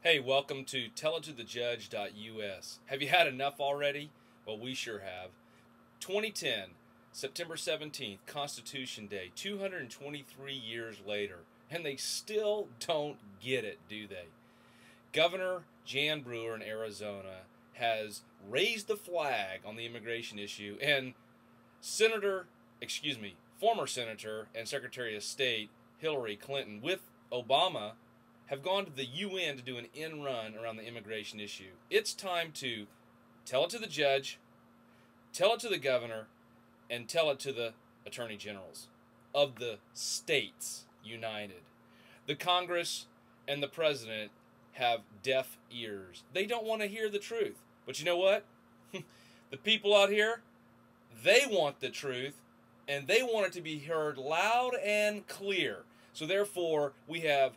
Hey, welcome to tellittothejudge.us. Have you had enough already? Well, we sure have. 2010, September 17th, Constitution Day, 223 years later, and they still don't get it, do they? Governor Jan Brewer in Arizona has raised the flag on the immigration issue, and former Senator and Secretary of State Hillary Clinton with Obama have gone to the UN to do an end run around the immigration issue. It's time to tell it to the judge, tell it to the governor, and tell it to the attorney generals of the states united. The Congress and the president have deaf ears. They don't want to hear the truth. But you know what? The people out here, they want the truth, and they want it to be heard loud and clear. So therefore, we have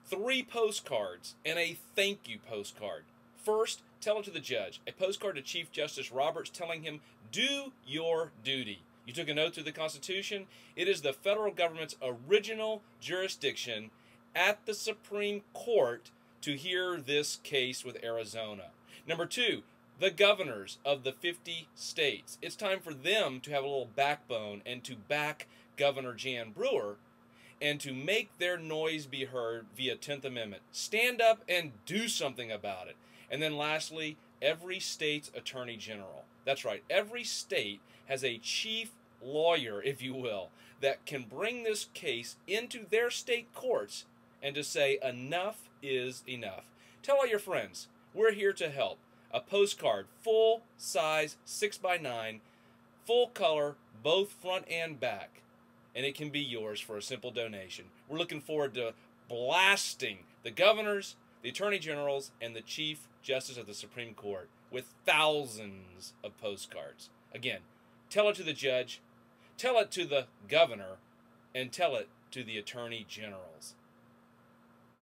3 postcards and a thank you postcard. First, tell it to the judge. A postcard to Chief Justice Roberts telling him, do your duty. You took an oath to the Constitution. It is the federal government's original jurisdiction at the Supreme Court to hear this case with Arizona. Number 2, the governors of the 50 states. It's time for them to have a little backbone and to back Governor Jan Brewer and to make their noise be heard via 10th Amendment. Stand up and do something about it. And then lastly, every state's attorney general. That's right, every state has a chief lawyer, if you will, that can bring this case into their state courts and to say enough is enough. Tell all your friends, we're here to help. A postcard, full size, 6x9, full color, both front and back. And it can be yours for a simple donation. We're looking forward to blasting the governors, the attorney generals, and the Chief Justice of the Supreme Court with thousands of postcards. Again, tell it to the judge, tell it to the governor, and tell it to the attorney generals.